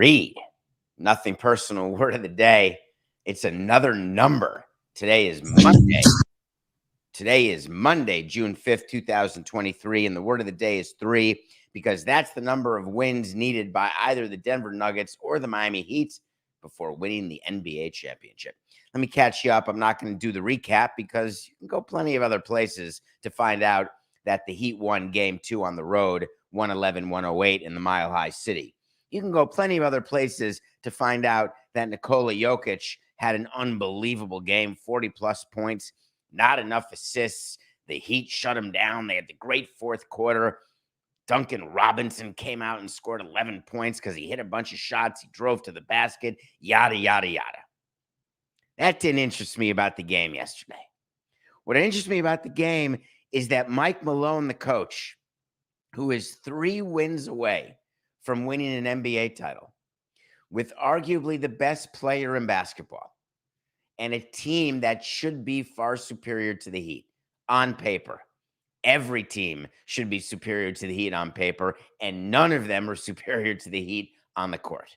3. Nothing personal word of the day. It's another number. Today is Monday. June 5th, 2023. And the word of the day is 3 because that's the number of wins needed by either the Denver Nuggets or the Miami Heat before winning the NBA championship. Let me catch you up. I'm not going to do the recap because you can go plenty of other places to find out that the Heat won Game 2 on the road, 111-108 in the Mile High City. You can go plenty of other places to find out that Nikola Jokic had an unbelievable game, 40-plus points, not enough assists. The Heat shut him down. They had the great fourth quarter. Duncan Robinson came out and scored 11 points because he hit a bunch of shots. He drove to the basket, yada, yada, yada. That didn't interest me about the game yesterday. What interests me about the game is that Mike Malone, the coach, who is 3 wins away from winning an NBA title, with arguably the best player in basketball, and a team that should be far superior to the Heat on paper. Every team should be superior to the Heat on paper, and none of them are superior to the Heat on the court.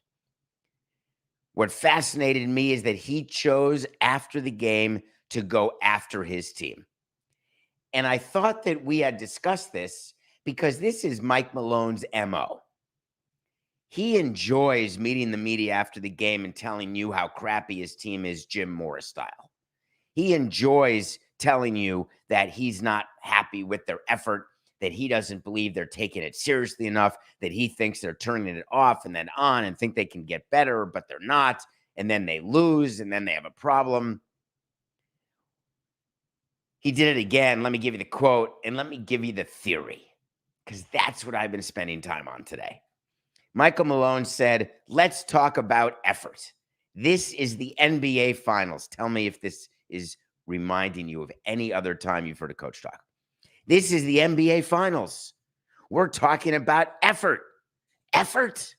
What fascinated me is that he chose after the game to go after his team. And I thought that we had discussed this because this is Mike Malone's MO. He enjoys meeting the media after the game and telling you how crappy his team is, Jim Morris style. He enjoys telling you that he's not happy with their effort, that he doesn't believe they're taking it seriously enough, that he thinks they're turning it off and then on and think they can get better, but they're not. And then they lose and then they have a problem. He did it again. Let me give you the quote and let me give you the theory, because that's what I've been spending time on today. Michael Malone said, let's talk about effort. This is the NBA Finals. Tell me if this is reminding you of any other time you've heard a coach talk. This is the NBA Finals. We're talking about effort. Effort.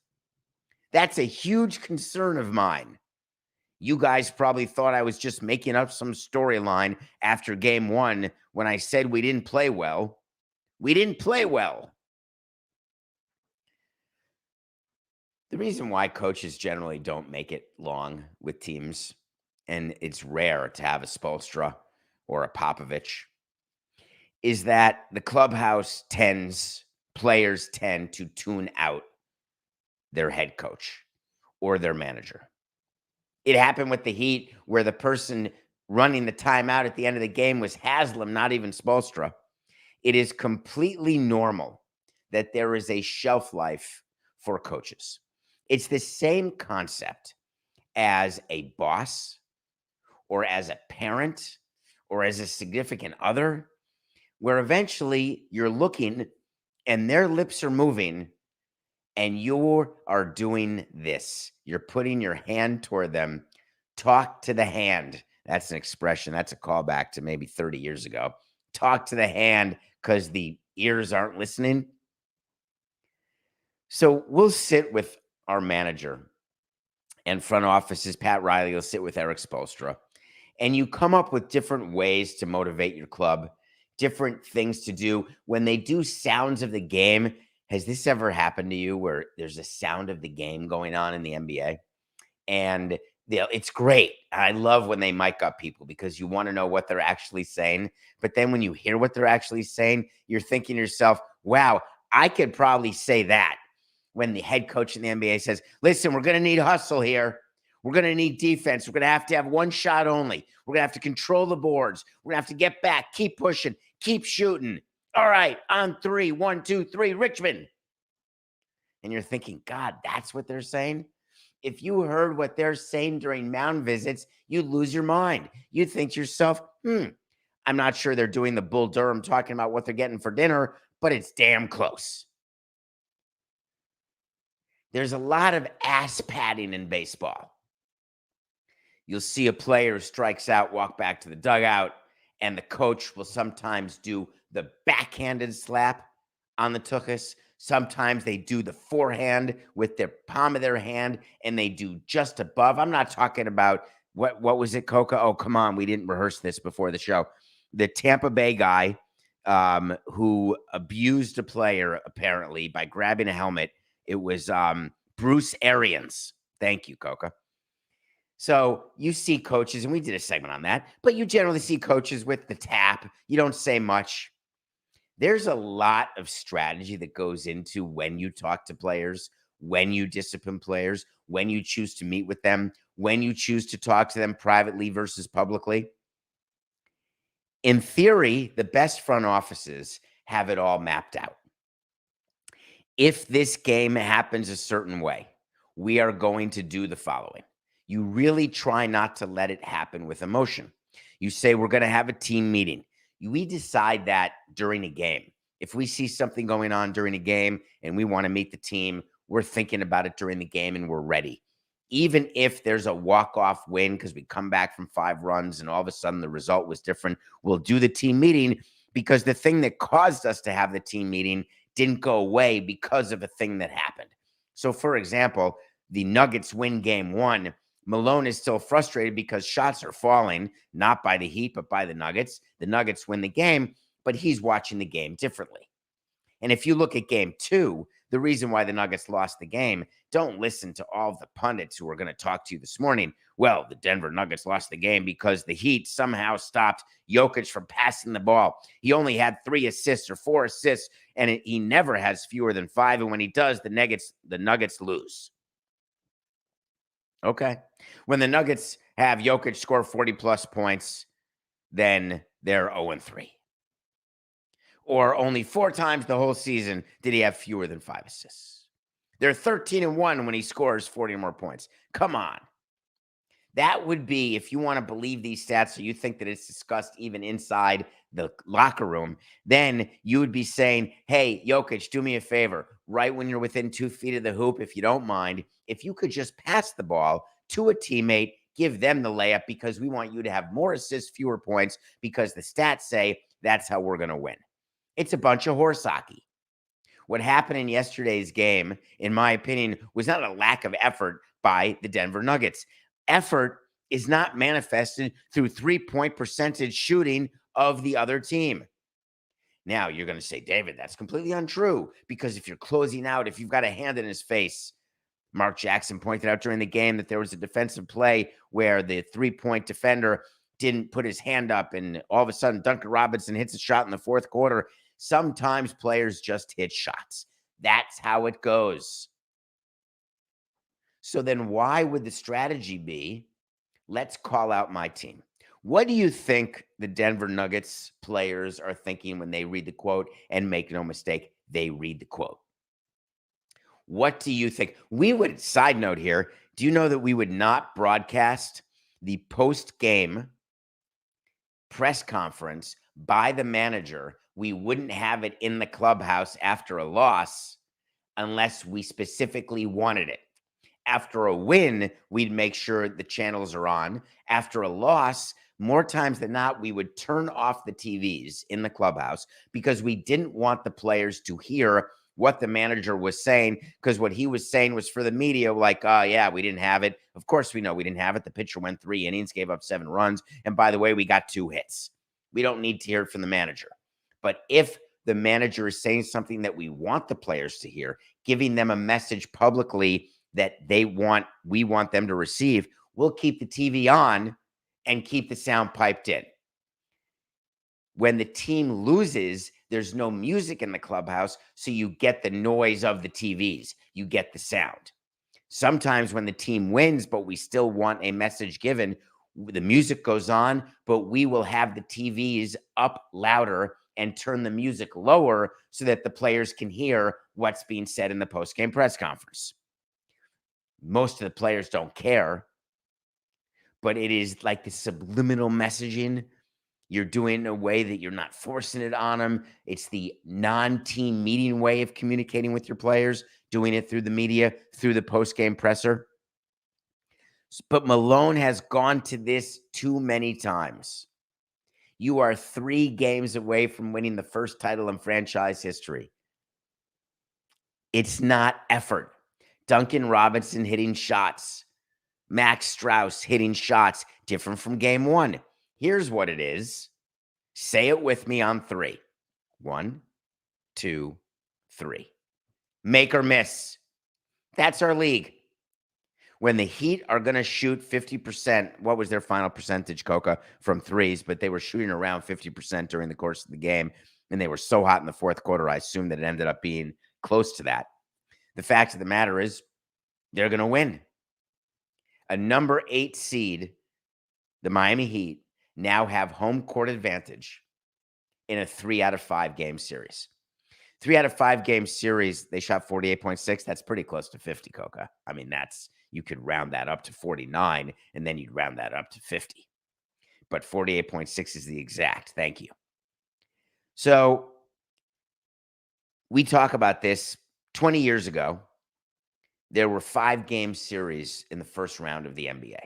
That's a huge concern of mine. You guys probably thought I was just making up some storyline after game 1 when I said we didn't play well. We didn't play well. The reason why coaches generally don't make it long with teams, and it's rare to have a Spoelstra or a Popovich, is that the clubhouse players tend to tune out their head coach or their manager. It happened with the Heat where the person running the timeout at the end of the game was Haslam, not even Spoelstra. It is completely normal that there is a shelf life for coaches. It's the same concept as a boss or as a parent or as a significant other, where eventually you're looking and their lips are moving and you are doing this. You're putting your hand toward them. Talk to the hand. That's an expression. That's a callback to maybe 30 years ago. Talk to the hand because the ears aren't listening. So we'll sit with our manager and front offices. Pat Riley will sit with Eric Spoelstra, and you come up with different ways to motivate your club, different things to do. When they do sounds of the game, has this ever happened to you where there's a sound of the game going on in the NBA? And it's great. I love when they mic up people because you want to know what they're actually saying. But then when you hear what they're actually saying, you're thinking to yourself, wow, I could probably say that. When the head coach in the NBA says, listen, we're going to need hustle here. We're going to need defense. We're going to have one shot only. We're going to have to control the boards. We're going to have to get back, keep pushing, keep shooting. All right, on 3, 1, 2, 3, Richmond. And you're thinking, God, that's what they're saying? If you heard what they're saying during mound visits, you'd lose your mind. You'd think to yourself, I'm not sure they're doing the Bull Durham talking about what they're getting for dinner, but it's damn close. There's a lot of ass padding in baseball. You'll see a player who strikes out, walk back to the dugout, and the coach will sometimes do the backhanded slap on the tuchus. Sometimes they do the forehand with the palm of their hand, and they do just above. I'm not talking about, what was it, Coca? Oh, come on. We didn't rehearse this before the show. The Tampa Bay guy who abused a player, apparently, by grabbing a helmet. It was Bruce Arians. Thank you, Coca. So you see coaches, and we did a segment on that, but you generally see coaches with the tap. You don't say much. There's a lot of strategy that goes into when you talk to players, when you discipline players, when you choose to meet with them, when you choose to talk to them privately versus publicly. In theory, the best front offices have it all mapped out. If this game happens a certain way, we are going to do the following. You really try not to let it happen with emotion. You say, we're going to have a team meeting. We decide that during a game. If we see something going on during a game and we want to meet the team, we're thinking about it during the game and we're ready. Even if there's a walk-off win because we come back from 5 runs and all of a sudden the result was different, we'll do the team meeting because the thing that caused us to have the team meeting didn't go away because of a thing that happened. So, for example, the Nuggets win game 1. Malone is still frustrated because shots are falling, not by the Heat, but by the Nuggets. The Nuggets win the game, but he's watching the game differently. And if you look at game 2, the reason why the Nuggets lost the game, don't listen to all of the pundits who are going to talk to you this morning. Well, the Denver Nuggets lost the game because the Heat somehow stopped Jokic from passing the ball. He only had 3 assists or 4 assists, and he never has fewer than 5. And when he does, the Nuggets lose. Okay. When the Nuggets have Jokic score 40-plus points, then they're 0-3. Or only 4 times the whole season did he have fewer than 5 assists. They're 13-1 when he scores 40 or more points. Come on. That would be, if you want to believe these stats or you think that it's discussed even inside the locker room, then you would be saying, hey, Jokic, do me a favor. Right when you're within 2 feet of the hoop, if you don't mind, if you could just pass the ball to a teammate, give them the layup because we want you to have more assists, fewer points, because the stats say that's how we're going to win. It's a bunch of horse hockey. What happened in yesterday's game, in my opinion, was not a lack of effort by the Denver Nuggets. Effort is not manifested through 3-point percentage shooting of the other team. Now, you're going to say, David, that's completely untrue, because if you're closing out, if you've got a hand in his face, Mark Jackson pointed out during the game that there was a defensive play where the 3-point defender didn't put his hand up, and all of a sudden Duncan Robinson hits a shot in the 4th quarter. Sometimes players just hit shots. That's how it goes. So then why would the strategy be, let's call out my team? What do you think the Denver Nuggets players are thinking when they read the quote? And make no mistake, they read the quote. What do you think? We would, side note here, do you know that we would not broadcast the post-game press conference by the manager? We wouldn't have it in the clubhouse after a loss unless we specifically wanted it. After a win, we'd make sure the channels are on. After a loss, more times than not, we would turn off the TVs in the clubhouse because we didn't want the players to hear what the manager was saying, because what he was saying was for the media, like, oh, yeah, we didn't have it. Of course we know we didn't have it. The pitcher went 3 innings, gave up 7 runs. And by the way, we got 2 hits. We don't need to hear it from the manager. But if the manager is saying something that we want the players to hear, giving them a message publicly that we want them to receive, we'll keep the TV on and keep the sound piped in. When the team loses, there's no music in the clubhouse, so you get the noise of the TVs. You get the sound. Sometimes when the team wins, but we still want a message given, the music goes on, but we will have the TVs up louder and turn the music lower so that the players can hear what's being said in the post-game press conference. Most of the players don't care, but it is like the subliminal messaging. You're doing it in a way that you're not forcing it on them. It's the non-team meeting way of communicating with your players, doing it through the media, through the post-game presser. But Malone has gone to this too many times. You are 3 games away from winning the first title in franchise history. It's not effort. Duncan Robinson hitting shots. Max Strauss hitting shots. Different from game 1. Here's what it is. Say it with me on 3. 1, 2, 3. Make or miss. That's our league. When the Heat are going to shoot 50%, what was their final percentage, Coca, from threes? But they were shooting around 50% during the course of the game, and they were so hot in the fourth quarter, I assume that it ended up being close to that. The fact of the matter is they're going to win. A number 8 seed, the Miami Heat, now have home court advantage in a 3 out of 5 game series. 3 out of 5 game series, they shot 48.6. That's pretty close to 50, Coca. I mean, you could round that up to 49, and then you'd round that up to 50. But 48.6 is the exact. Thank you. So we talk about this 20 years ago. There were 5 game series in the first round of the NBA.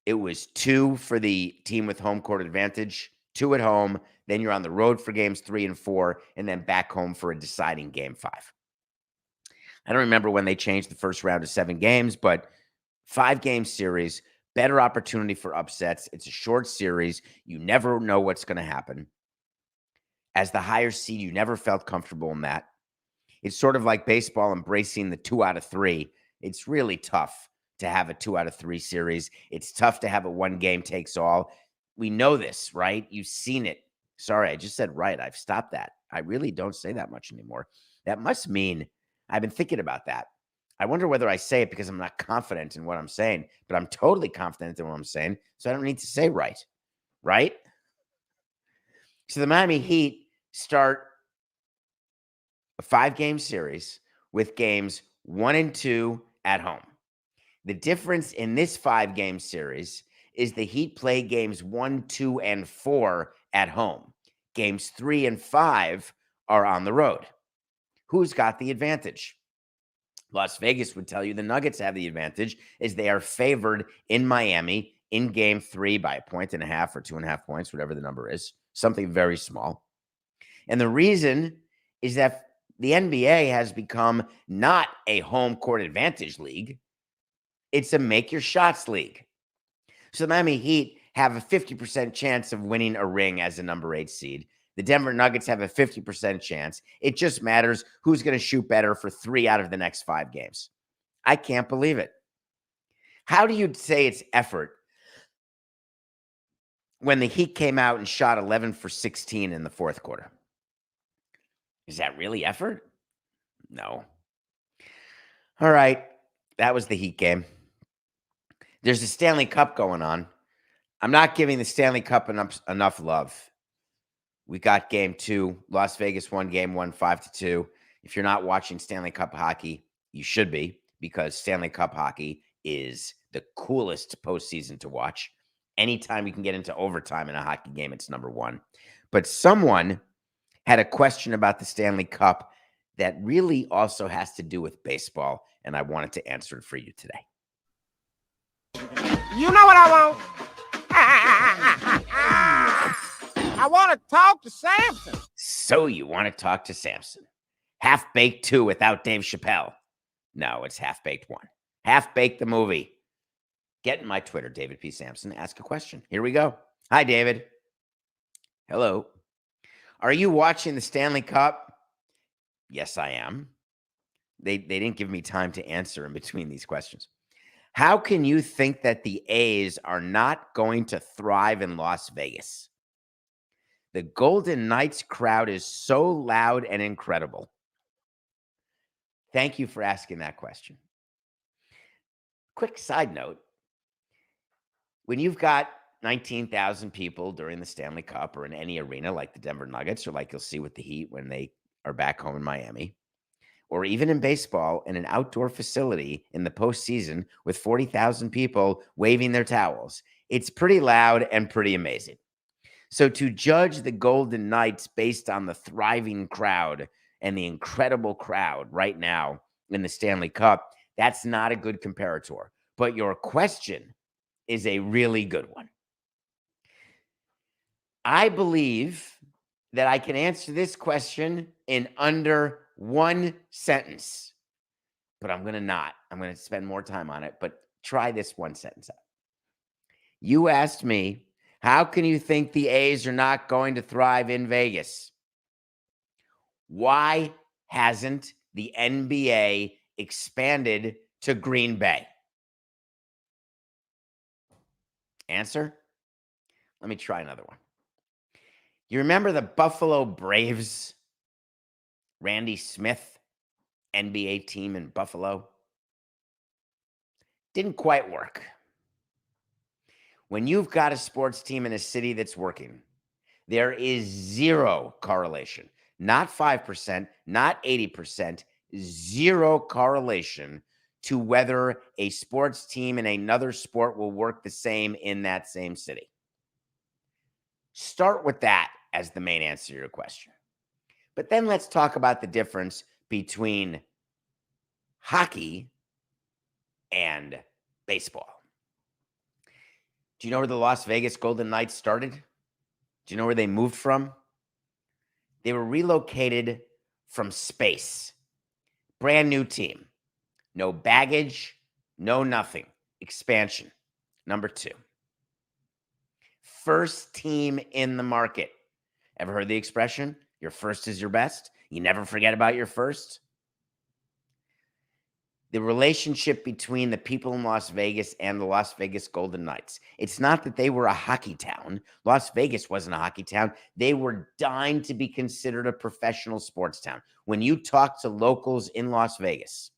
It was 2 for the team with home court advantage, 2 at home. Then you're on the road for games 3 and 4, and then back home for a deciding game 5. I don't remember when they changed the first round to 7 games, but 5 game series, better opportunity for upsets. It's a short series. You never know what's going to happen. As the higher seed, you never felt comfortable in that. It's sort of like baseball embracing the 2 out of 3. It's really tough to have a 2 out of 3 series. It's tough to have a 1 game takes all. We know this, right? You've seen it. Sorry, I just said right. I've stopped that. I really don't say that much anymore. That must mean I've been thinking about that. I wonder whether I say it because I'm not confident in what I'm saying, but I'm totally confident in what I'm saying, so I don't need to say right. Right? So the Miami Heat start a 5 game series with games 1 and 2 at home. The difference in this 5 game series is the Heat play games 1, 2, and 4 at home. Games 3 and 5 are on the road. Who's got the advantage? Las Vegas would tell you the Nuggets have the advantage as they are favored in Miami in game 3 by 1.5 or 2.5 points, whatever the number is, something very small. And the reason is that the NBA has become not a home court advantage league. It's a make your shots league. So the Miami Heat have a 50% chance of winning a ring as a number 8 seed. The Denver Nuggets have a 50% chance. It just matters who's going to shoot better for 3 out of the next 5 games. I can't believe it. How do you say it's effort when the Heat came out and shot 11 for 16 in the fourth quarter? Is that really effort? No. All right. That was the Heat game. There's a Stanley Cup going on. I'm not giving the Stanley Cup enough love. We got game 2. Las Vegas won game 1, 5-2. If you're not watching Stanley Cup hockey, you should be, because Stanley Cup hockey is the coolest postseason to watch. Anytime you can get into overtime in a hockey game, it's number 1. But someone had a question about the Stanley Cup that really also has to do with baseball, and I wanted to answer it for you today. You know what I want? I want to talk to Samson. So you want to talk to Samson. Half-Baked 2 without Dave Chappelle. No, it's Half-Baked 1. Half-Baked the movie. Get in my Twitter, David P. Samson. Ask a question. Here we go. Hi, David. Hello. Are you watching the Stanley Cup? Yes, I am. They didn't give me time to answer in between these questions. How can you think that the A's are not going to thrive in Las Vegas? The Golden Knights crowd is so loud and incredible. Thank you for asking that question. Quick side note. When you've got 19,000 people during the Stanley Cup or in any arena like the Denver Nuggets or like you'll see with the Heat when they are back home in Miami, or even in baseball in an outdoor facility in the postseason with 40,000 people waving their towels, it's pretty loud and pretty amazing. So to judge the Golden Knights based on the thriving crowd and the incredible crowd right now in the Stanley Cup, that's not a good comparator. But your question is a really good one. I believe that I can answer this question in under 1 sentence, but I'm going to not. I'm going to spend more time on it, but try this 1 sentence out. You asked me, how can you think the A's are not going to thrive in Vegas? Why hasn't the NBA expanded to Green Bay? Answer? Let me try another one. You remember the Buffalo Braves? Randy Smith, NBA team in Buffalo? Didn't quite work. When you've got a sports team in a city that's working, there is zero correlation, not 5%, not 80%, zero correlation to whether a sports team in another sport will work the same in that same city. Start with that as the main answer to your question. But then let's talk about the difference between hockey and baseball. Do you know where the Las Vegas Golden Knights started? Do you know where they moved from? They were relocated from space. Brand new team. No baggage, no nothing. Expansion. Number 2. First team in the market. Ever heard the expression? Your first is your best. You never forget about your first. The relationship between the people in Las Vegas and the Las Vegas Golden Knights. It's not that they were a hockey town. Las Vegas wasn't a hockey town. They were dying to be considered a professional sports town. When you talk to locals in Las Vegas,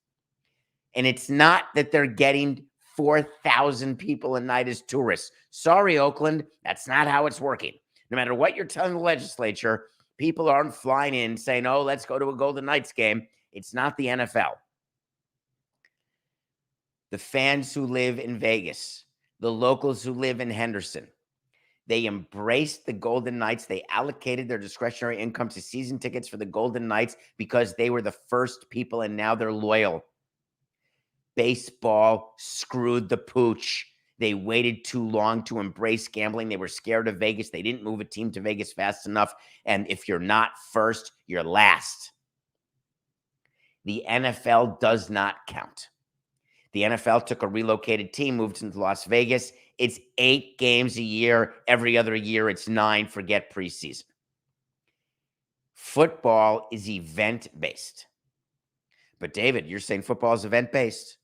and it's not that they're getting 4,000 people a night as tourists. Sorry, Oakland, that's not how it's working. No matter what you're telling the legislature, people aren't flying in saying, oh, let's go to a Golden Knights game. It's not the NFL. The fans who live in Vegas, the locals who live in Henderson, they embraced the Golden Knights. They allocated their discretionary income to season tickets for the Golden Knights because they were the first people, and now they're loyal. Baseball screwed the pooch. They waited too long to embrace gambling. They were scared of Vegas. They didn't move a team to Vegas fast enough. And if you're not first, you're last. The NFL does not count. The NFL took a relocated team, moved into Las Vegas. It's 8 games a year. Every other year, it's 9. Forget preseason. Football is event-based. But David, you're saying football is event-based,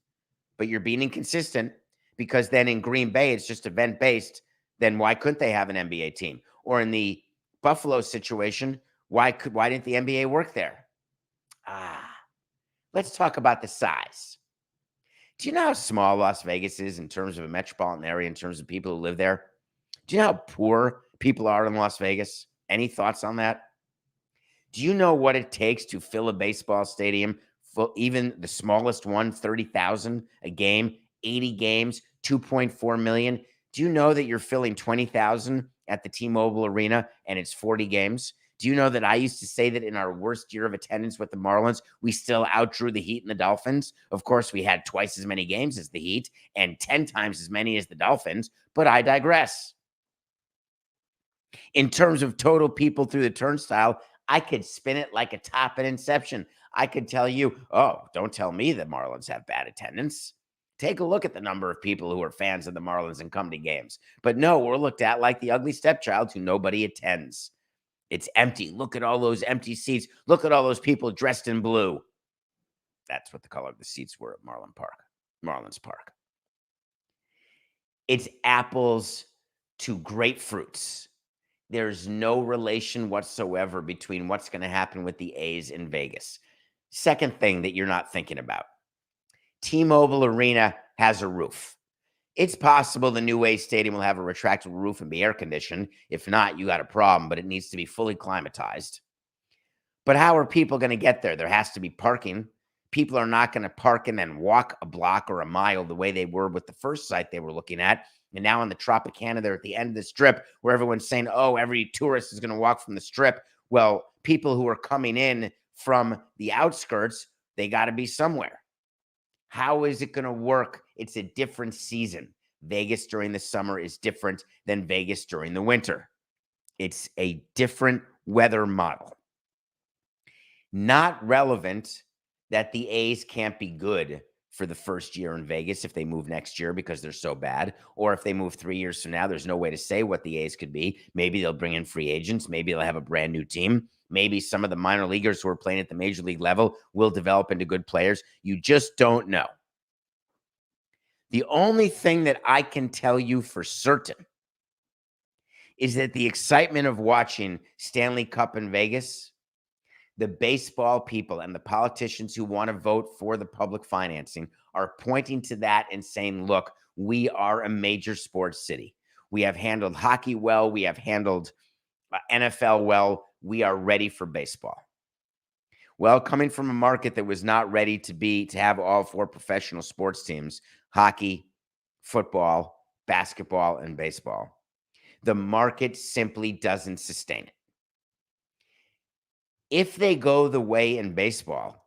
but you're being inconsistent because then in Green Bay, it's just event-based. Then why couldn't they have an NBA team? Or in the Buffalo situation, why didn't the NBA work there? Let's talk about the size. Do you know how small Las Vegas is in terms of a metropolitan area, in terms of people who live there? Do you know how poor people are in Las Vegas? Any thoughts on that? Do you know what it takes to fill a baseball stadium, even the smallest one, 30,000 a game, 80 games, 2.4 million? Do you know that you're filling 20,000 at the T-Mobile Arena and it's 40 games? Do you know that I used to say that in our worst year of attendance with the Marlins, we still outdrew the Heat and the Dolphins? Of course, we had twice as many games as the Heat and 10 times as many as the Dolphins, but I digress. In terms of total people through the turnstile, I could spin it like a top at Inception. I could tell you, oh, don't tell me the Marlins have bad attendance. Take a look at the number of people who are fans of the Marlins and come to games. But no, we're looked at like the ugly stepchild who nobody attends. It's empty. Look at all those empty seats. Look at all those people dressed in blue. That's what the color of the seats were at Marlins Park. It's apples to grapefruits. There's no relation whatsoever between what's going to happen with the A's in Vegas. Second thing that you're not thinking about. T-Mobile Arena has a roof. It's possible the new A's stadium will have a retractable roof and be air conditioned. If not, you got a problem, but it needs to be fully climatized. But how are people going to get there? There has to be parking. People are not going to park and then walk a block or a mile the way they were with the first site they were looking at. And now on the Tropicana, they're at the end of the strip where everyone's saying, oh, every tourist is going to walk from the strip. Well, people who are coming in from the outskirts, they got to be somewhere. How is it going to work? It's a different season. Vegas during the summer is different than Vegas during the winter. It's a different weather model. Not relevant that the A's can't be good for the first year in Vegas if they move next year because they're so bad, or if they move 3 years from now. There's no way to say what the A's could be. Maybe they'll bring in free agents. Maybe they'll have a brand new team. Maybe some of the minor leaguers who are playing at the major league level will develop into good players. You just don't know. The only thing that I can tell you for certain is that the excitement of watching Stanley Cup in Vegas, the baseball people and the politicians who want to vote for the public financing are pointing to that and saying, look, we are a major sports city. We have handled hockey well. We have handled NFL well. We are ready for baseball. Well, coming from a market that was not ready to have all 4 professional sports teams, hockey, football, basketball, and baseball, the market simply doesn't sustain it. If they go the way in baseball,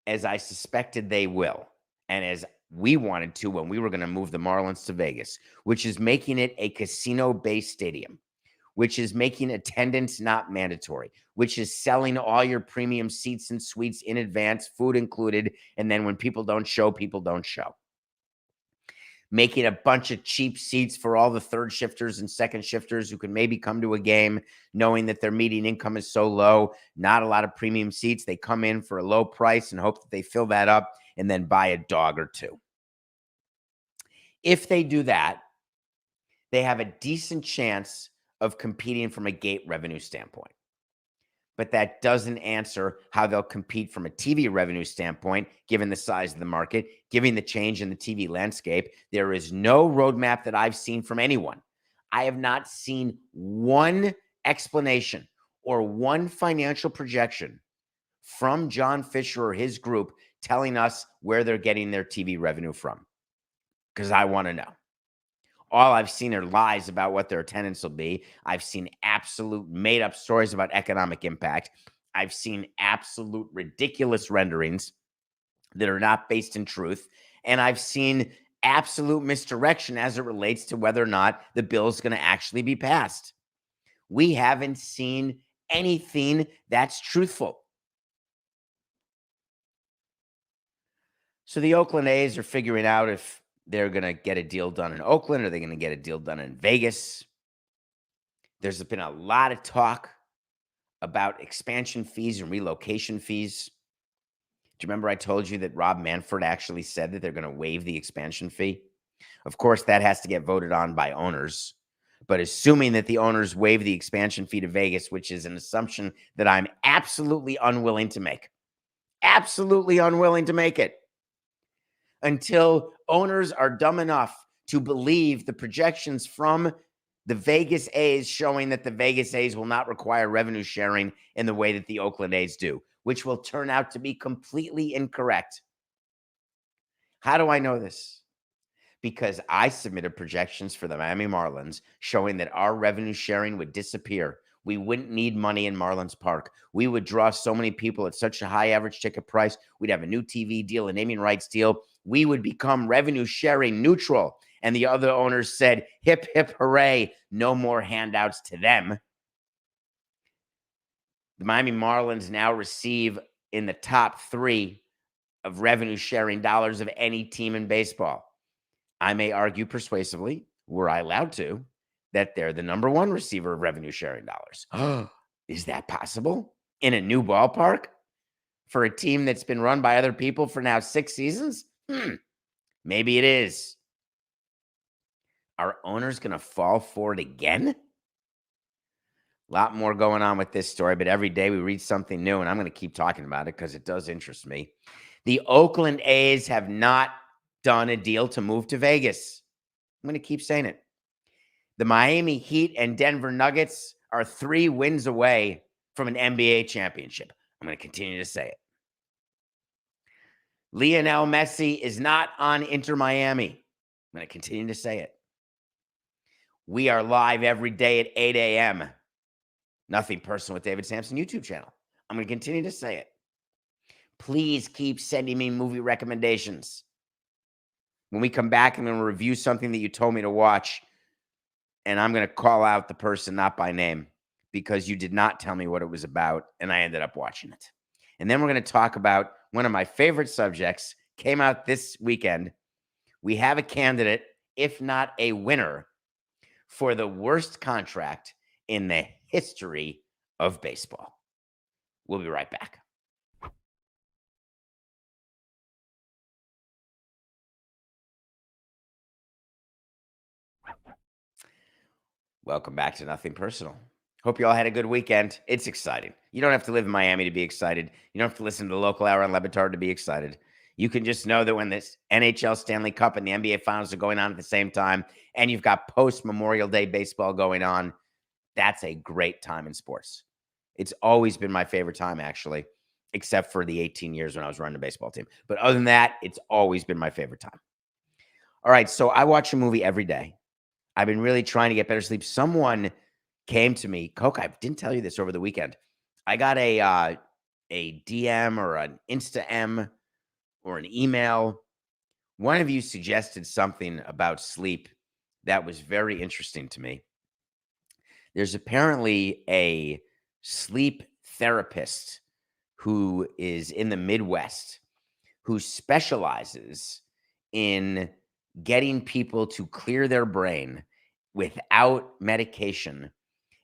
as I suspected they will, and as we wanted to when we were going to move the Marlins to Vegas, which is making it a casino-based stadium, which is making attendance not mandatory, which is selling all your premium seats and suites in advance, food included, and then when people don't show, people don't show. Making a bunch of cheap seats for all the third shifters and second shifters who can maybe come to a game knowing that their median income is so low, not a lot of premium seats. They come in for a low price and hope that they fill that up and then buy a dog or 2. If they do that, they have a decent chance of competing from a gate revenue standpoint. But that doesn't answer how they'll compete from a TV revenue standpoint, given the size of the market, given the change in the TV landscape. There is no roadmap that I've seen from anyone. I have not seen one explanation or one financial projection from John Fisher or his group telling us where they're getting their TV revenue from, because I want to know. All I've seen are lies about what their attendance will be. I've seen absolute made-up stories about economic impact. I've seen absolute ridiculous renderings that are not based in truth. And I've seen absolute misdirection as it relates to whether or not the bill is going to actually be passed. We haven't seen anything that's truthful. So the Oakland A's are figuring out if they're going to get a deal done in Oakland. Are they going to get a deal done in Vegas? There's been a lot of talk about expansion fees and relocation fees. Do you remember I told you that Rob Manfred actually said that they're going to waive the expansion fee? Of course, that has to get voted on by owners. But assuming that the owners waive the expansion fee to Vegas, which is an assumption that I'm absolutely unwilling to make. Absolutely unwilling to make it. Until owners are dumb enough to believe the projections from the Vegas A's showing that the Vegas A's will not require revenue sharing in the way that the Oakland A's do, which will turn out to be completely incorrect. How do I know this? Because I submitted projections for the Miami Marlins showing that our revenue sharing would disappear. We wouldn't need money in Marlins Park. We would draw so many people at such a high average ticket price. We'd have a new TV deal, a naming rights deal. We would become revenue sharing neutral. And the other owners said, hip, hip, hooray, no more handouts to them. The Miami Marlins now receive in the top 3 of revenue sharing dollars of any team in baseball. I may argue persuasively, were I allowed to, that they're the number 1 receiver of revenue sharing dollars. Is that possible? In a new ballpark? For a team that's been run by other people for now 6 seasons? Maybe it is. Are owners going to fall for it again? A lot more going on with this story, but every day we read something new, and I'm going to keep talking about it because it does interest me. The Oakland A's have not done a deal to move to Vegas. I'm going to keep saying it. The Miami Heat and Denver Nuggets are 3 wins away from an NBA championship. I'm going to continue to say it. Lionel Messi is not on Inter Miami. I'm going to continue to say it. We are live every day at 8 a.m. Nothing Personal with David Samson YouTube channel. I'm going to continue to say it. Please keep sending me movie recommendations. When we come back, I'm going to review something that you told me to watch, and I'm going to call out the person not by name because you did not tell me what it was about, and I ended up watching it. And then we're going to talk about one of my favorite subjects, came out this weekend. We have a candidate, if not a winner, for the worst contract in the history of baseball. We'll be right back. Welcome back to Nothing Personal. Hope you all had a good weekend. It's exciting. You don't have to live in Miami to be excited. You don't have to listen to the local hour on Levitard to be excited. You can just know that when this NHL Stanley Cup and the NBA Finals are going on at the same time, and you've got post-Memorial Day baseball going on, that's a great time in sports. It's always been my favorite time, actually, except for the 18 years when I was running a baseball team. But other than that, it's always been my favorite time. All right, so I watch a movie every day. I've been really trying to get better sleep. Someone came to me, Coke, I didn't tell you this over the weekend. I got a DM or an Insta-M or an email. One of you suggested something about sleep that was very interesting to me. There's apparently a sleep therapist who is in the Midwest who specializes in getting people to clear their brain without medication.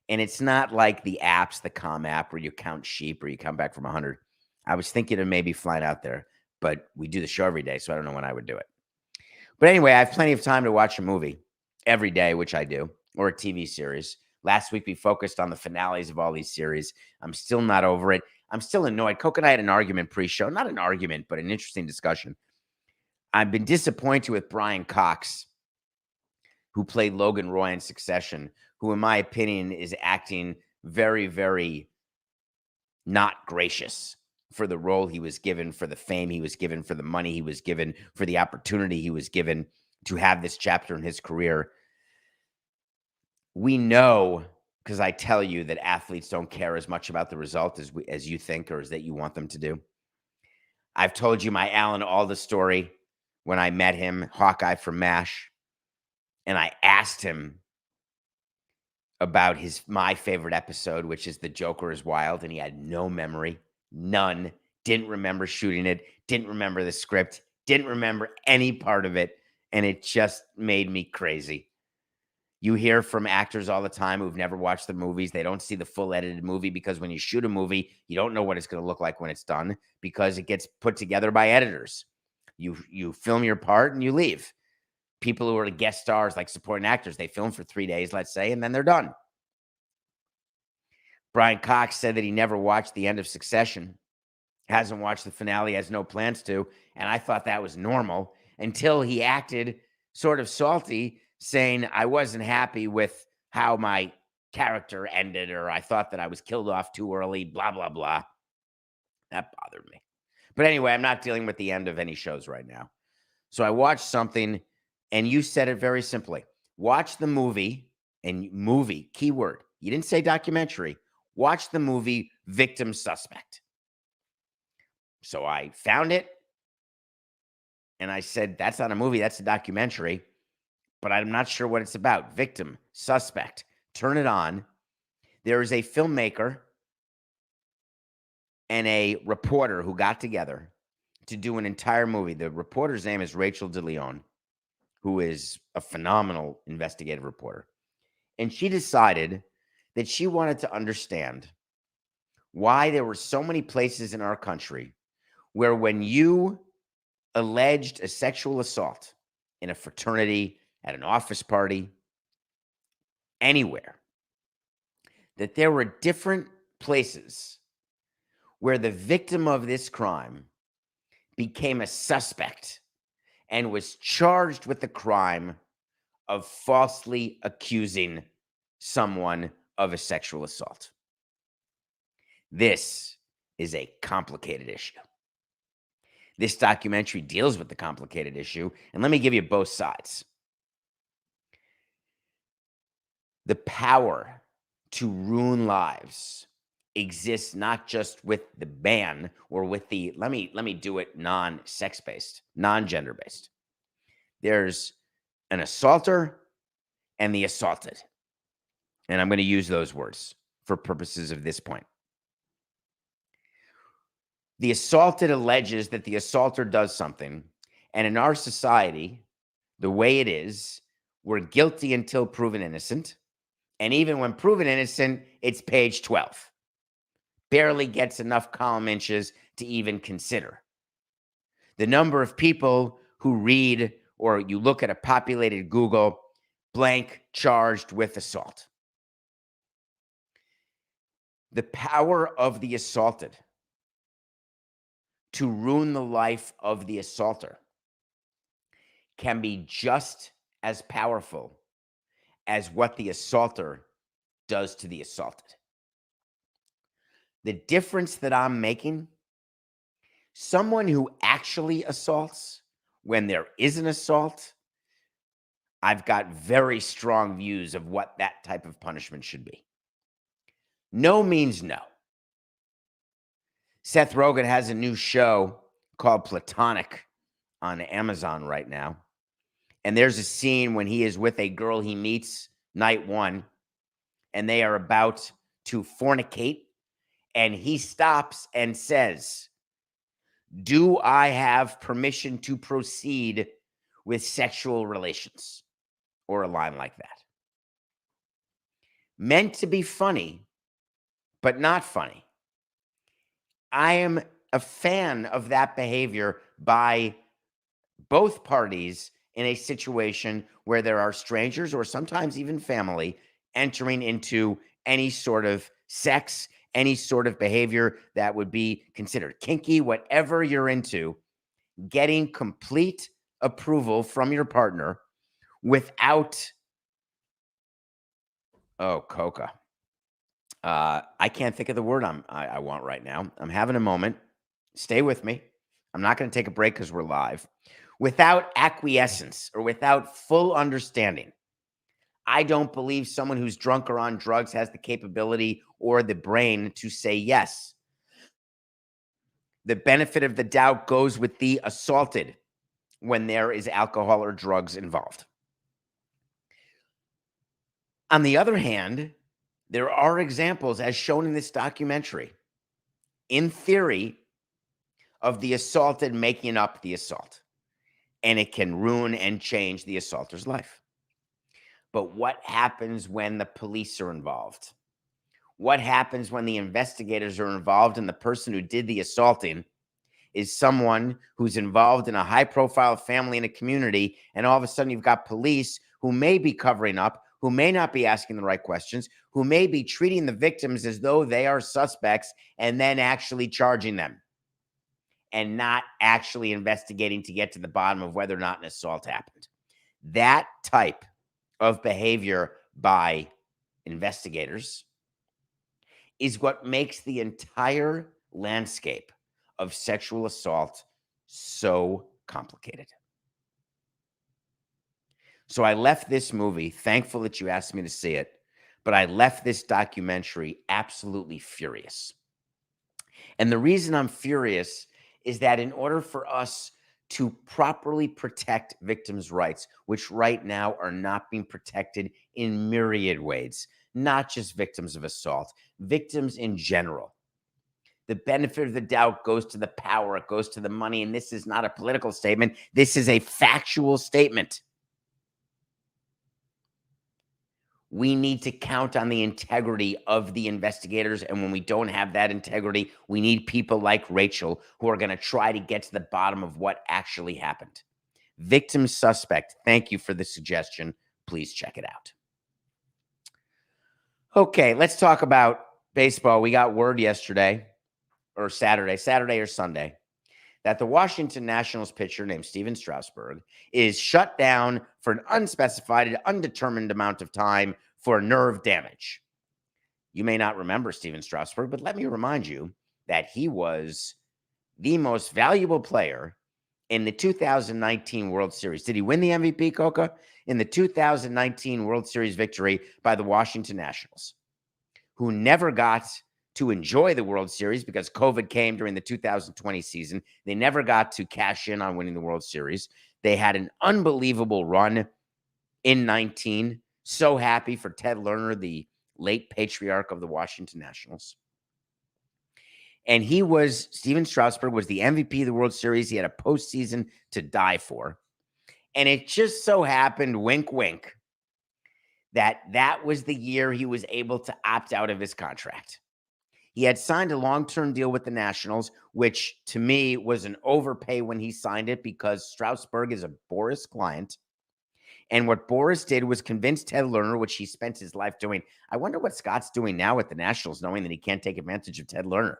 And it's not like the apps, the Calm app, where you count sheep or you come back from 100. I was thinking of maybe flying out there, but we do the show every day, so I don't know when I would do it. But anyway, I have plenty of time to watch a movie every day, which I do, or a TV series. Last week, we focused on the finales of all these series. I'm still not over it. I'm still annoyed. Coke and I had an argument pre-show. Not an argument, but an interesting discussion. I've been disappointed with Brian Cox, who played Logan Roy in Succession, who, in my opinion, is acting very, very not gracious for the role he was given, for the fame he was given, for the money he was given, for the opportunity he was given to have this chapter in his career. We know, because I tell you, that athletes don't care as much about the result as you think or as that you want them to do. I've told you my Alan Alda story when I met him, Hawkeye from MASH, and I asked him about my favorite episode, which is The Joker is Wild, and he had no memory, none, didn't remember shooting it, didn't remember the script, didn't remember any part of it, and it just made me crazy. You hear from actors all the time who've never watched the movies. They don't see the full edited movie because when you shoot a movie, you don't know what it's going to look like when it's done because it gets put together by editors. You film your part and you leave. People who are guest stars, like supporting actors, they film for 3 days, let's say, and then they're done. Brian Cox said that he never watched the end of Succession, hasn't watched the finale, has no plans to, and I thought that was normal until he acted sort of salty, saying I wasn't happy with how my character ended, or I thought that I was killed off too early, blah, blah, blah. That bothered me. But anyway, I'm not dealing with the end of any shows right now. So I watched something, and you said it very simply. Watch the movie, and movie, keyword. You didn't say documentary. Watch the movie Victim Suspect. So I found it, and I said, that's not a movie, that's a documentary, but I'm not sure what it's about. Victim Suspect. Turn it on. There is a filmmaker and a reporter who got together to do an entire movie. The reporter's name is Rachel DeLeon, who is a phenomenal investigative reporter. And she decided that she wanted to understand why there were so many places in our country where when you alleged a sexual assault in a fraternity, at an office party, anywhere, that there were different places where the victim of this crime became a suspect and was charged with the crime of falsely accusing someone of a sexual assault. This is a complicated issue. This documentary deals with the complicated issue, and let me give you both sides. The power to ruin lives exists not just with the ban or with the, let me do it non-sex based, non-gender based. There's an assaulter and the assaulted. And I'm going to use those words for purposes of this point. The assaulted alleges that the assaulter does something, and in our society, the way it is, we're guilty until proven innocent, and even when proven innocent, it's page 12. Barely gets enough column inches to even consider. The number of people who read, or you look at a populated Google, blank charged with assault. The power of the assaulted to ruin the life of the assaulter can be just as powerful as what the assaulter does to the assaulted. The difference that I'm making, someone who actually assaults when there is an assault, I've got very strong views of what that type of punishment should be. No means no. Seth Rogen has a new show called Platonic on Amazon right now. And there's a scene when he is with a girl he meets night one, and they are about to fornicate. And he stops and says, "Do I have permission to proceed with sexual relations?" Or a line like that. Meant to be funny, but not funny. I am a fan of that behavior by both parties in a situation where there are strangers or sometimes even family entering into any sort of sex, any sort of behavior that would be considered kinky, whatever you're into, getting complete approval from your partner without, coca. I can't think of the word I want right now. I'm having a moment. Stay with me. I'm not going to take a break because we're live. Without acquiescence or without full understanding, I don't believe someone who's drunk or on drugs has the capability or the brain to say yes. The benefit of the doubt goes with the assaulted when there is alcohol or drugs involved. On the other hand, there are examples, as shown in this documentary, in theory, of the assaulted making up the assault. And it can ruin and change the assaulter's life. But what happens when the police are involved? What happens when the investigators are involved and the person who did the assaulting is someone who's involved in a high-profile family in a community, and all of a sudden you've got police who may be covering up, who may not be asking the right questions, who may be treating the victims as though they are suspects and then actually charging them and not actually investigating to get to the bottom of whether or not an assault happened. That type of behavior by investigators is what makes the entire landscape of sexual assault so complicated. So I left this movie, thankful that you asked me to see it, but I left this documentary absolutely furious. And the reason I'm furious is that in order for us to properly protect victims' rights, which right now are not being protected in myriad ways, not just victims of assault, victims in general. The benefit of the doubt goes to the power, it goes to the money, and this is not a political statement. This is a factual statement. We need to count on the integrity of the investigators. And when we don't have that integrity, we need people like Rachel who are going to try to get to the bottom of what actually happened. Victim suspect. Thank you for the suggestion. Please check it out. Okay, let's talk about baseball. We got word yesterday or Saturday or Sunday that the Washington Nationals pitcher named Steven Strasburg is shut down for an unspecified, undetermined amount of time for nerve damage. You may not remember Steven Strasburg, but let me remind you that he was the most valuable player in the 2019 World Series. Did he win the MVP, Coca? In the 2019 World Series victory by the Washington Nationals, who never got to enjoy the World Series because COVID came during the 2020 season. They never got to cash in on winning the World Series. They had an unbelievable run in 19. So happy for Ted Lerner, the late patriarch of the Washington Nationals. And Steven Strasburg was the MVP of the World Series. He had a postseason to die for. And it just so happened, wink, wink, that was the year he was able to opt out of his contract. He had signed a long-term deal with the Nationals, which to me was an overpay when he signed it because Strasburg is a Boras client. And what Boras did was convince Ted Lerner, which he spent his life doing. I wonder what Scott's doing now with the Nationals, knowing that he can't take advantage of Ted Lerner.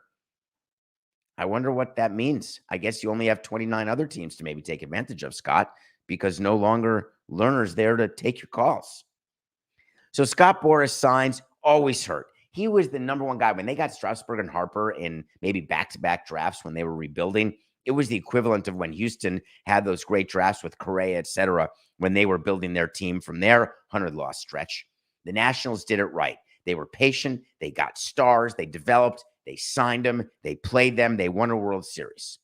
I wonder what that means. I guess you only have 29 other teams to maybe take advantage of, Scott, because no longer Lerner's there to take your calls. So Scott Boras signs, always hurt. He was the number one guy. When they got Strasburg and Harper in maybe back-to-back drafts when they were rebuilding, it was the equivalent of when Houston had those great drafts with Correa, et cetera, when they were building their team from their 100-loss stretch. The Nationals did it right. They were patient. They got stars. They developed. They signed them. They played them. They won a World Series.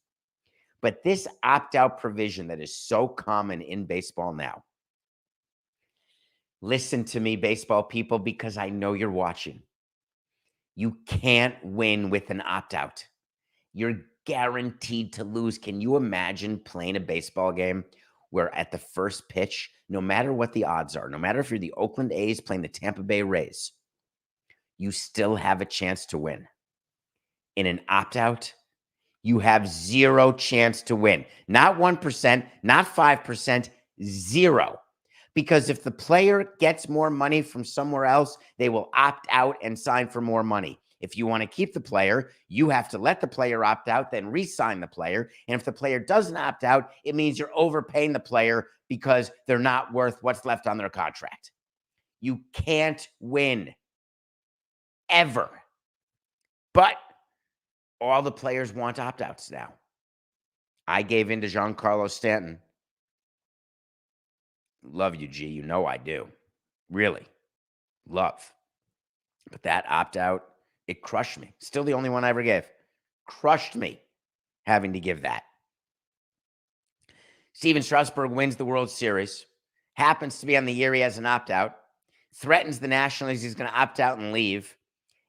But this opt-out provision that is so common in baseball now, listen to me, baseball people, because I know you're watching. You can't win with an opt-out. You're guaranteed to lose. Can you imagine playing a baseball game where at the first pitch, no matter what the odds are, no matter if you're the Oakland A's playing the Tampa Bay Rays, you still have a chance to win? In an opt-out, you have zero chance to win. Not 1%, not 5%, zero. Because if the player gets more money from somewhere else, they will opt out and sign for more money. If you want to keep the player, you have to let the player opt out, then re-sign the player. And if the player doesn't opt out, it means you're overpaying the player because they're not worth what's left on their contract. You can't win. Ever. But all the players want opt-outs now. I gave in to Giancarlo Stanton. Love you, G. You know I do. Really. Love. But that opt-out, it crushed me. Still the only one I ever gave. Crushed me having to give that. Steven Strasburg wins the World Series. Happens to be on the year he has an opt-out. Threatens the Nationals he's going to opt out and leave.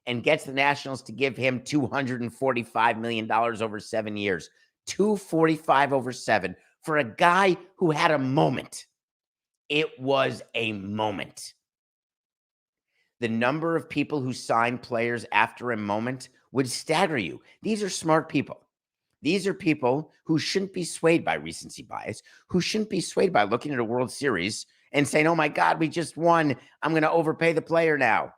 And gets the Nationals to give him $245 million over 7 years. $245 over 7 for a guy who had a moment. It was a moment. The number of people who sign players after a moment would stagger you. These are smart people. These are people who shouldn't be swayed by recency bias, who shouldn't be swayed by looking at a World Series and saying, oh my God, we just won. I'm going to overpay the player now.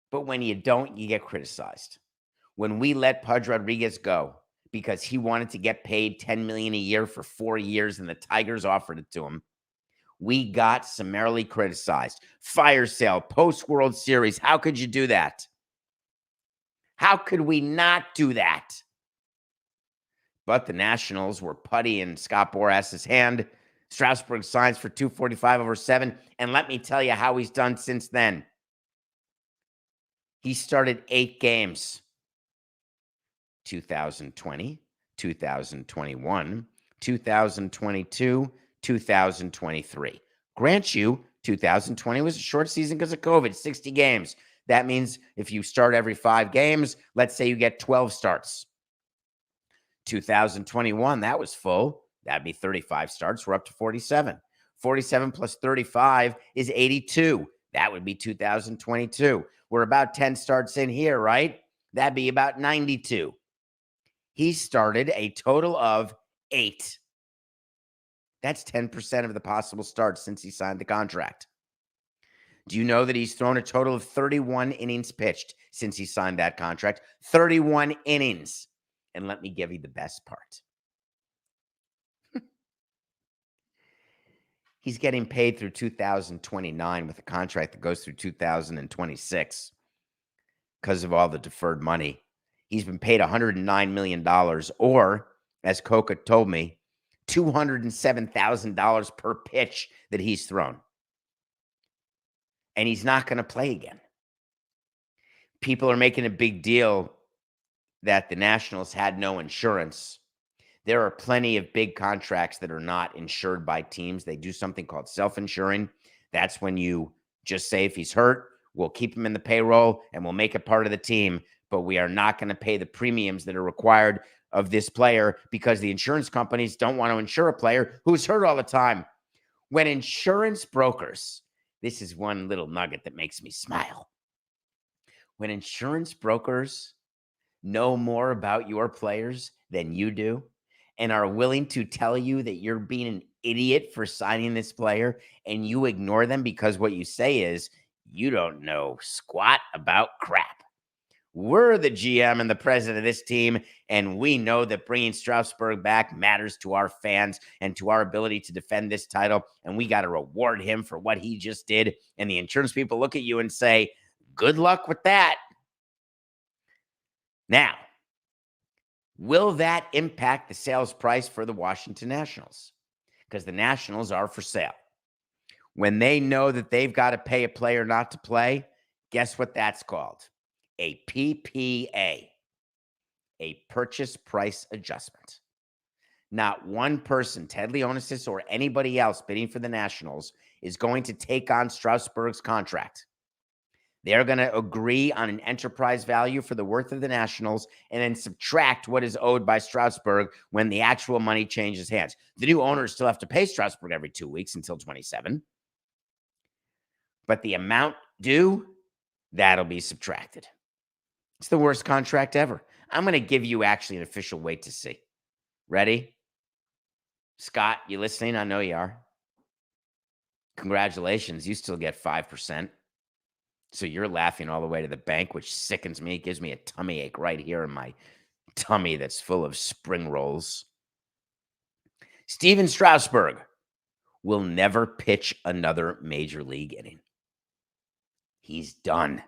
But when you don't, you get criticized. When we let Pudge Rodriguez go because he wanted to get paid $10 million a year for 4 years and the Tigers offered it to him, we got summarily criticized. Fire sale, post-World Series. How could you do that? How could we not do that? But the Nationals were putty in Scott Boras's hand. Strasburg signs for $245 over 7. And let me tell you how he's done since then. He started 8 games. 2020, 2021, 2022, 2023. Grant you, 2020 was a short season because of COVID, 60 games. That means if you start every 5 games, let's say you get 12 starts. 2021, that was full. That'd be 35 starts. We're up to 47. 47 plus 35 is 82. That would be 2022. We're about 10 starts in here, right? That'd be about 92. He started a total of 8. That's 10% of the possible starts since he signed the contract. Do you know that he's thrown a total of 31 innings pitched since he signed that contract? 31 innings. And let me give you the best part. He's getting paid through 2029 with a contract that goes through 2026 because of all the deferred money. He's been paid $109 million, or, as Coca told me, $207,000 per pitch that he's thrown. And he's not going to play again. People are making a big deal that the Nationals had no insurance. There are plenty of big contracts that are not insured by teams. They do something called self-insuring. That's when you just say if he's hurt, we'll keep him in the payroll and we'll make it part of the team. but we are not going to pay the premiums that are required of this player because the insurance companies don't want to insure a player who's hurt all the time. When insurance brokers, this is one little nugget that makes me smile. When insurance brokers know more about your players than you do and are willing to tell you that you're being an idiot for signing this player and you ignore them because what you say is you don't know squat about crap. We're the GM and the president of this team, and we know that bringing Strasburg back matters to our fans and to our ability to defend this title, and we got to reward him for what he just did. And the insurance people look at you and say, good luck with that. Now, will that impact the sales price for the Washington Nationals? Because the Nationals are for sale. When they know that they've got to pay a player not to play, guess what that's called? A PPA, a purchase price adjustment. Not one person, Ted Leonis or anybody else bidding for the Nationals, is going to take on Strasburg's contract. They're going to agree on an enterprise value for the worth of the Nationals and then subtract what is owed by Strasburg when the actual money changes hands. The new owners still have to pay Strasburg every 2 weeks until 27. But the amount due, that'll be subtracted. It's the worst contract ever. I'm going to give you actually an official wait to see. Ready? Scott, you listening? I know you are. Congratulations. You still get 5%. So you're laughing all the way to the bank, which sickens me. It gives me a tummy ache right here in my tummy that's full of spring rolls. Steven Strasburg will never pitch another major league inning. He's done.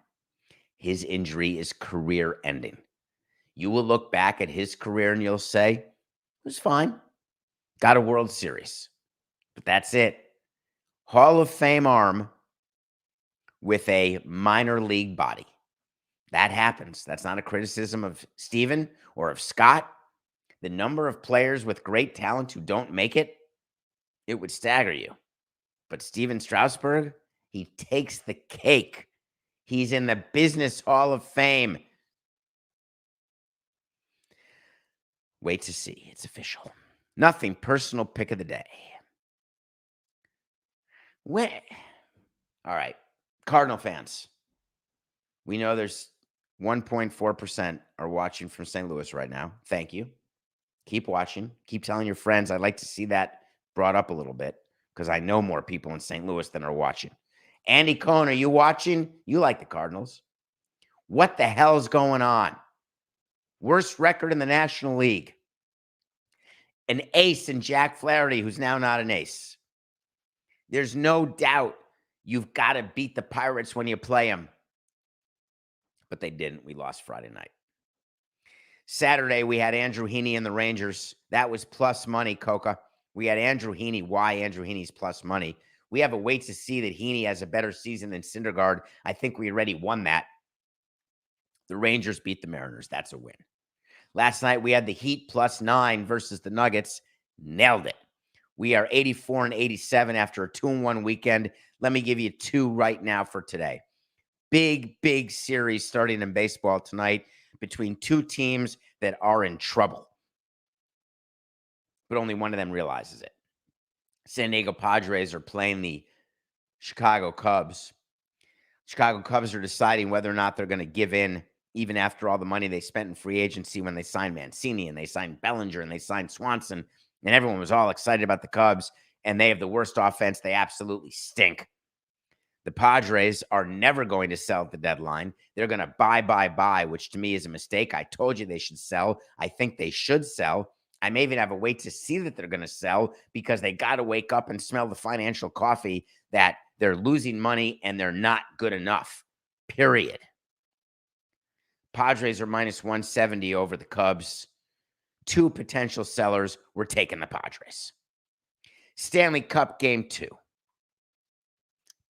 His injury is career-ending. You will look back at his career and you'll say, it was fine. Got a World Series. But that's it. Hall of Fame arm with a minor league body. That happens. That's not a criticism of Steven or of Scott. The number of players with great talent who don't make it, it would stagger you. But Steven Strasburg, he takes the cake. He's in the Business Hall of Fame. Wait to see. It's official. Nothing personal pick of the day. All right. Cardinal fans. We know there's 1.4% are watching from St. Louis right now. Thank you. Keep watching. Keep telling your friends. I'd like to see that brought up a little bit because I know more people in St. Louis than are watching. Andy Cohen, are you watching? You like the Cardinals. What the hell's going on? Worst record in the National League. An ace in Jack Flaherty, who's now not an ace. There's no doubt you've got to beat the Pirates when you play them. But they didn't. We lost Friday night. Saturday, we had Andrew Heaney and the Rangers. That was plus money, Coca. We had Andrew Heaney. Why Andrew Heaney's plus money? We have a wait to see that Heaney has a better season than Syndergaard. I think we already won that. The Rangers beat the Mariners. That's a win. Last night, we had the Heat plus 9 versus the Nuggets. Nailed it. We are 84 and 87 after a 2-1 weekend. Let me give you 2 right now for today. Big series starting in baseball tonight between 2 teams that are in trouble. But only one of them realizes it. San Diego Padres are playing the Chicago Cubs. Chicago Cubs are deciding whether or not they're going to give in even after all the money they spent in free agency when they signed Mancini and they signed Bellinger and they signed Swanson. And everyone was all excited about the Cubs, and they have the worst offense. They absolutely stink. The Padres are never going to sell at the deadline. They're going to buy, which to me is a mistake. I told you they should sell. I think they should sell. I may even have a wait to see that they're going to sell because they got to wake up and smell the financial coffee that they're losing money and they're not good enough, period. Padres are minus 170 over the Cubs. 2 potential sellers. We're taking the Padres. Stanley Cup Game 2.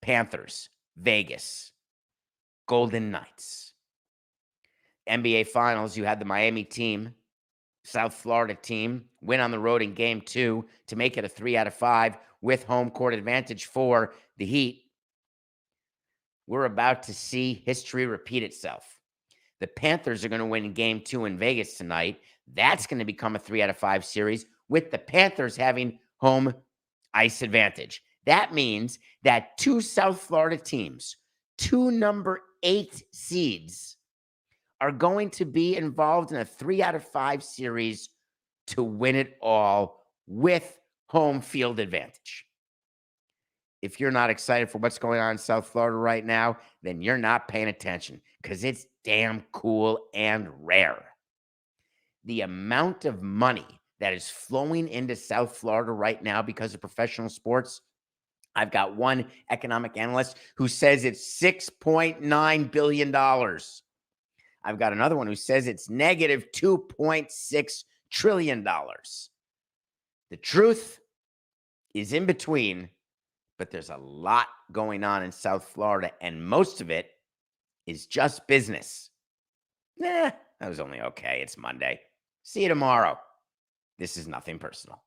Panthers, Vegas, Golden Knights. NBA Finals, you had the Miami team, South Florida team, win on the road in Game 2 to make it a 3 out of 5 with home court advantage for the Heat. We're about to see history repeat itself. The Panthers are going to win game 2 in Vegas tonight. That's going to become a 3 out of 5 series with the Panthers having home ice advantage. That means that 2 South Florida teams, 2 number 8 seeds, are going to be involved in a 3 out of 5 series to win it all with home field advantage. If you're not excited for what's going on in South Florida right now, then you're not paying attention because it's damn cool and rare. The amount of money that is flowing into South Florida right now because of professional sports, I've got one economic analyst who says it's $6.9 billion. I've got another one who says it's negative $2.6 trillion. The truth is in between, but there's a lot going on in South Florida, and most of it is just business. That was only okay. It's Monday. See you tomorrow. This is nothing personal.